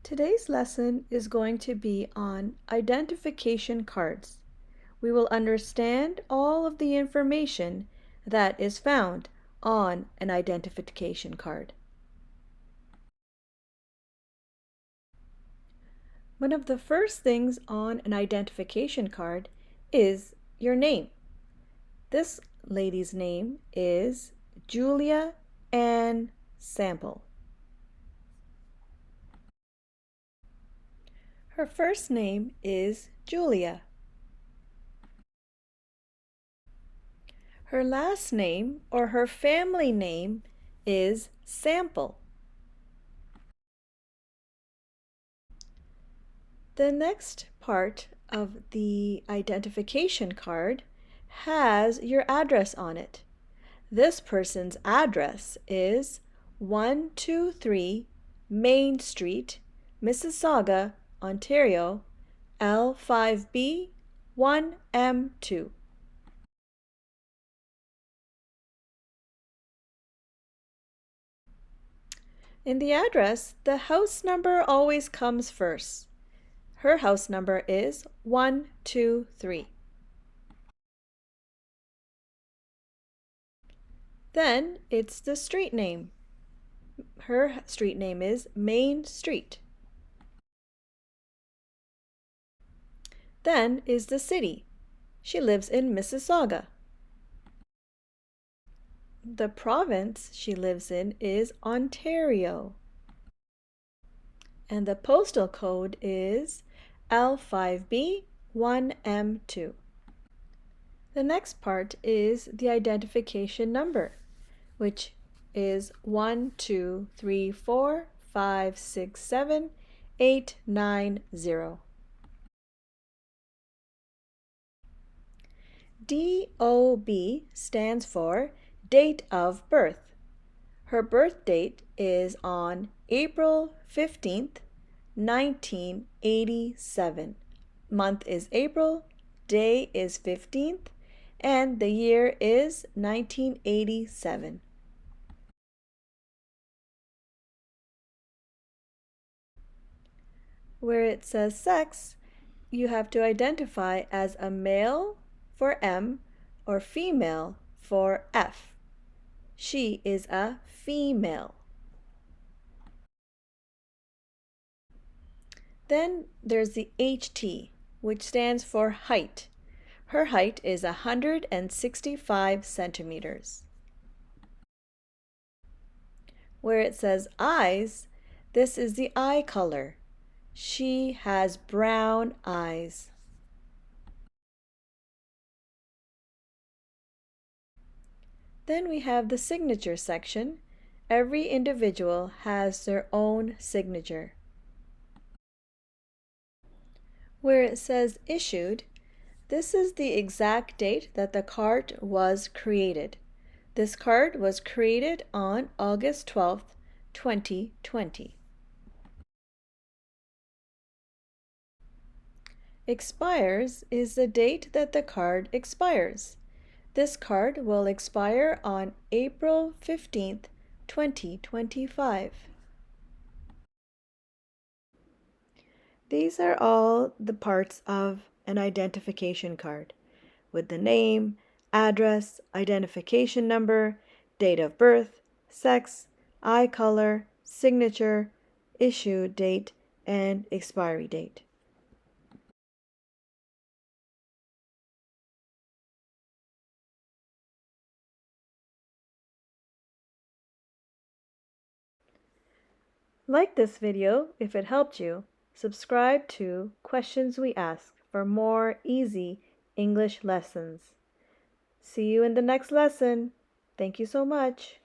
Today's lesson is going to be on identification cards. We will understand all of the information that is found on an identification card. One of the first things on an identification card is your name. This lady's name is Julia Ann Sample. Her first name is Julia. Her last name or her family name is Sample. The next part of the identification card has your address on it. This person's address is 123 Main Street, Mississauga, Ontario, L5B 1M2. In the address, the house number always comes first. Her house number is 123. Then it's the street name. Her street name is Main Street. Then is the city. She lives in Mississauga. The province she lives in is Ontario. And the postal code is L5B 1M2. The next part is the identification number, which is 1, 2, 3, 4, 5, 6, 7, 8, 9, 0. DOB stands for Date of Birth. Her birth date is on April 15th, 1987. Month is April, day is 15th, and the year is 1987. Where it says sex, you have to identify as a male for M or female for F. She is a female. Then there's the HT, which stands for height. Her height is 165 centimeters. Where it says eyes, this is the eye color. She has brown eyes. Then we have the signature section. Every individual has their own signature. Where it says issued, this is the exact date that the card was created. This card was created on August 12th, 2020. Expires is the date that the card expires. This card will expire on April 15th, 2025. These are all the parts of an identification card, with the name, address, identification number, date of birth, sex, eye color, signature, issue date, and expiry date. Like this video if it helped you. Subscribe to Questions We Ask for more easy English lessons. See you in the next lesson. Thank you so much.